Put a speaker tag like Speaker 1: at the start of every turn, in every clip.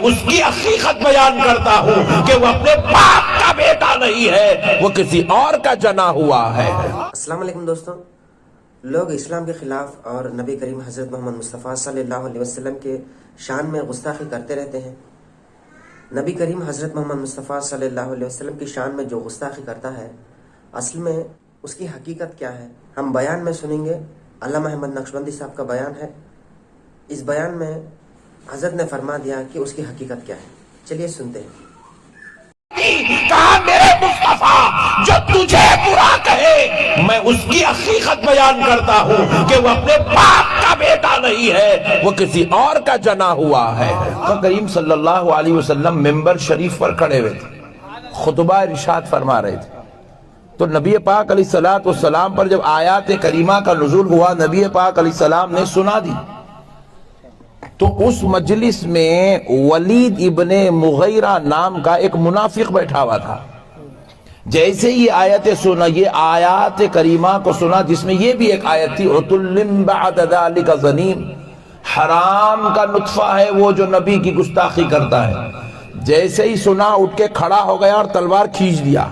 Speaker 1: اس کی حقیقت بیان کرتا ہوں کہ وہ اپنے باپ کا بیٹا نہیں ہے، وہ کسی اور کا جنا ہوا ہے۔
Speaker 2: السلام علیکم دوستوں، لوگ اسلام کے خلاف اور نبی کریم حضرت محمد مصطفیٰ صلی اللہ علیہ وسلم کے شان میں گستاخی کرتے رہتے ہیں۔ نبی کریم حضرت محمد مصطفیٰ صلی اللہ علیہ وسلم کی شان میں جو گستاخی کرتا ہے، اصل میں اس کی حقیقت کیا ہے؟ ہم بیان میں سنیں گے۔ علامہ احمد نقشبندی صاحب کا بیان ہے۔ اس بیان میں حضرت نے فرما دیا کہ اس کی حقیقت کیا ہے۔ چلیے سنتے ہیں۔
Speaker 1: کہا میرے مصطفیٰ جو تجھے برا کہے میں اس کی حقیقت بیان کرتا ہوں کہ وہ اپنے باپ کا بیٹا نہیں ہے، وہ کسی اور کا جنا ہوا ہے۔ کریم صلی اللہ علیہ وسلم ممبر شریف پر کھڑے ہوئے تھے، خطبہ ارشاد فرما رہے تھے، تو نبی پاک علیہ السلام پر جب آیات کریمہ کا نزول ہوا، نبی پاک علیہ السلام نے سنا دی، تو اس مجلس میں ولید ابن مغیرہ نام کا ایک منافق بیٹھا ہوا تھا۔ جیسے ہی آیت سنا، یہ آیات کریمہ کو سنا، جس میں یہ بھی ایک آیت تھی، عُتُلٍّ بَعْدَ ذَلِكَ زَنِيمٍ، حرام کا نطفہ ہے وہ جو نبی کی گستاخی کرتا ہے۔ جیسے ہی سنا اٹھ کے کھڑا ہو گیا اور تلوار کھینچ دیا۔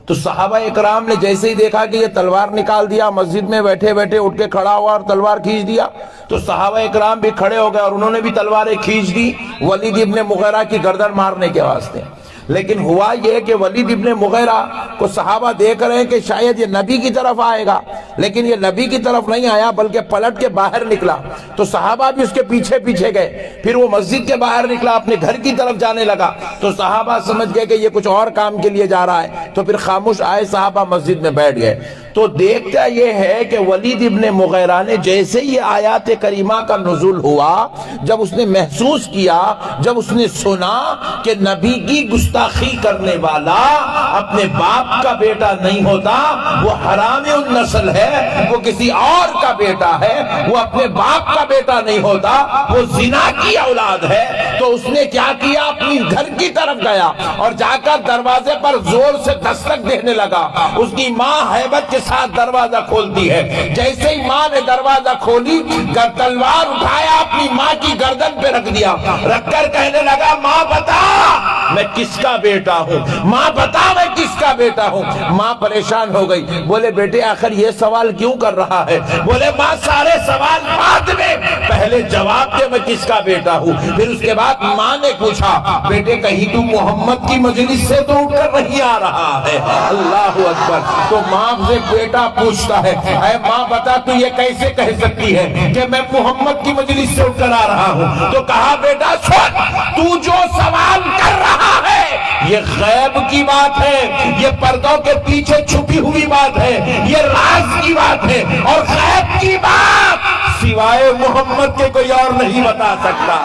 Speaker 1: تو صحابہ اکرام نے جیسے ہی دیکھا کہ یہ تلوار نکال دیا، مسجد میں بیٹھے بیٹھے اٹھ کے کھڑا ہوا اور تلوار کھینچ دیا، تو صحابہ اکرام بھی کھڑے ہو گئے اور انہوں نے بھی تلواریں کھینچ دی ولید ابن مغیرہ کی گردن مارنے کے واسطے۔ لیکن ہوا یہ کہ ولید ابن مغیرہ کو صحابہ دیکھ رہے ہیں کہ شاید یہ نبی کی طرف آئے گا، لیکن یہ نبی کی طرف نہیں آیا بلکہ پلٹ کے باہر نکلا۔ تو صحابہ بھی اس کے پیچھے پیچھے گئے، پھر وہ مسجد کے باہر نکلا، اپنے گھر کی طرف جانے لگا، تو صحابہ سمجھ گئے کہ یہ کچھ اور کام کے لیے جا رہا ہے، تو پھر خاموش آئے صحابہ مسجد میں بیٹھ گئے۔ تو دیکھتا یہ ہے کہ ولید ابن مغیرہ نے جیسے یہ آیات کریمہ کا نزول ہوا، جب اس نے محسوس کیا، جب اس نے سنا کہ نبی کی گستاخی کرنے والا اپنے باپ کا بیٹا نہیں ہوتا، وہ حرام النسل ہے، وہ کسی اور کا بیٹا ہے، وہ اپنے باپ کا بیٹا نہیں ہوتا، وہ زنا کی اولاد ہے، تو اس نے کیا کیا؟ اپنی گھر کی طرف گیا اور جا کر دروازے پر زور سے دستک دینے لگا۔ اس کی ماں ہیبت کے ساتھ دروازہ کھولتی ہے۔ جیسے ہی ماں نے دروازہ کھولی، تلوار اٹھایا، اپنی ماں کی گردن پہ رکھ دیا، رکھ کر کہنے لگا، ماں بتا میں کس کا بیٹا ہوں، ماں بتا میں کس کا بیٹا ہوں۔ ماں پریشان ہو گئی، بولے بیٹے آخر یہ سوال کیوں کر رہا ہے؟ بولے ماں سارے سوال بعد میں، پہلے جواب دے میں کس کا بیٹا ہوں۔ پھر اس کے بعد ماں نے پوچھا، بیٹے کہیں تو محمد کی مجلس سے تو اٹھ کر نہیں آ رہا ہے؟ اللہ اکبر۔ تو ماں سے بیٹا پوچھتا ہے، اے ماں بتا تو یہ کیسے کہہ سکتی ہے کہ میں محمد کی مجلس سے اٹھ کر آ رہا ہوں؟ تو کہا بیٹا سن، تو جو سوال کر رہا ہے یہ غیب کی بات ہے، یہ پردوں کے پیچھے چھپی ہوئی بات ہے، یہ راز کی بات ہے، اور غیب کی بات سوائے محمد کے کوئی اور نہیں بتا سکتا۔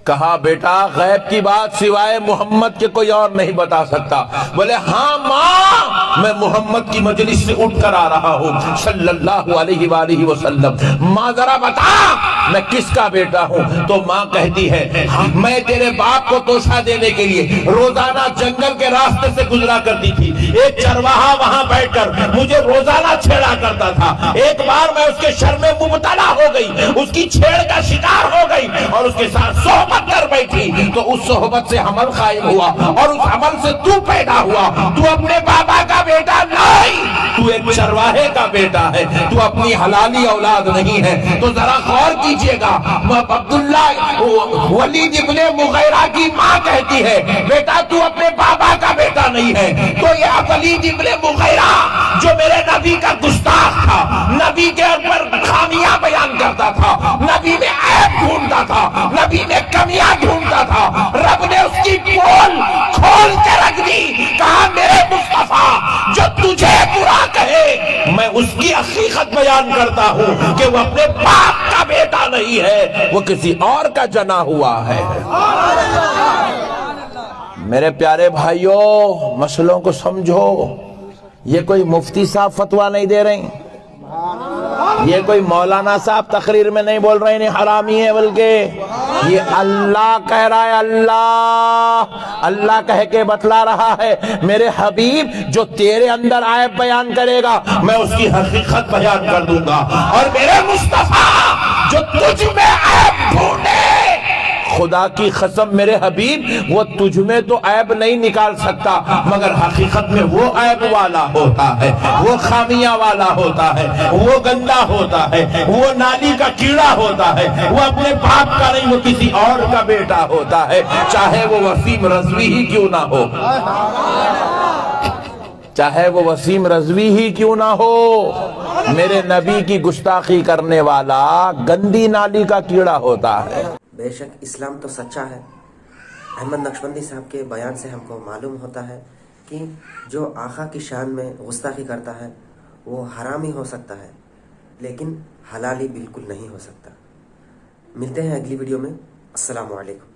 Speaker 1: کہا بیٹا غیب کی بات سوائے محمد کے کوئی اور نہیں بتا سکتا۔ بولے ہاں ماں میں محمد کی مجلس سے اٹھ کر آ رہا ہوں صلی اللہ علیہ وآلہ وسلم، ماں ذرا بتا میں کس کا بیٹا ہوں؟ تو ماں کہتی ہے میں تیرے باپ کو توشہ دینے کے لیے روزانہ جنگل کے راستے سے گزرا کرتی تھی، ایک چرواہا وہاں بیٹھ کر مجھے روزانہ چھیڑا کرتا تھا، ایک بار میں اس کے شر میں مبتلا ہو گئی، اس کی چھیڑ کا شکار ہو گئی اور اس کے ساتھ صحبت کر بیٹھی، تو اس صحبت سے حمل قائم ہوا اور اس حمل سے تو پیدا ہوا۔ تو اپنے بابا کا بیٹا نہیں، تو ایک چرواہے کا بیٹا ہے، تو اپنی حلالی اولاد نہیں ہے۔ تو ذرا غور کیجئے گا، عبداللہ ولید ابن مغیرہ کی ماں کہتی ہے بیٹا تو اپنے بابا کا بیٹا نہیں ہے، تو یہ ولید ابن مغیرہ جو میرے نبی کا گستاخ تھا، نبی کے اوپر خامیاں بیان کرتا تھا، نبی میں عیب ڈھونڈتا تھا، نبی میں کمیاں ڈھونڈتا تھا، رب نے اس کی پول کھول کے رکھ دی۔ کہا میرے مصطفیٰ جو تجھے برا کہے میں اس کی حقیقت بیان کرتا ہوں کہ وہ اپنے باپ کا بیٹا نہیں ہے، وہ کسی اور کا جنا ہوا ہے۔ میرے پیارے بھائیوں مسئلوں کو سمجھو، یہ کوئی مفتی صاحب فتویٰ نہیں دے رہے ہیں، یہ کوئی مولانا صاحب تقریر میں نہیں بول رہے ہیں حرامی ہے، بلکہ یہ اللہ کہہ رہا ہے، اللہ کہہ کے بتلا رہا ہے میرے حبیب جو تیرے اندر عیب بیان کرے گا میں اس کی حقیقت بیان کر دوں گا، اور میرے مصطفیٰ جو تجھ میں عیب ڈھونڈے، خدا کی قسم میرے حبیب وہ تجھ میں تو عیب نہیں نکال سکتا، مگر حقیقت میں وہ عیب والا ہوتا ہے، وہ خامیاں والا ہوتا ہے، وہ گندا ہوتا ہے، وہ نالی کا کیڑا ہوتا ہے، وہ اپنے باپ کا نہیں، وہ کسی اور کا بیٹا ہوتا ہے، چاہے وہ وسیم رضوی ہی کیوں نہ ہو، چاہے وہ وسیم رضوی ہی کیوں نہ ہو، میرے نبی کی گستاخی کرنے والا گندی نالی کا کیڑا ہوتا ہے۔
Speaker 2: بے شک اسلام تو سچا ہے۔ احمد نقشبندی صاحب کے بیان سے ہم کو معلوم ہوتا ہے کہ جو آقا کی شان میں گستاخی کرتا ہے وہ حرامی ہو سکتا ہے لیکن حلالی بالکل نہیں ہو سکتا۔ ملتے ہیں اگلی ویڈیو میں۔ السلام علیکم۔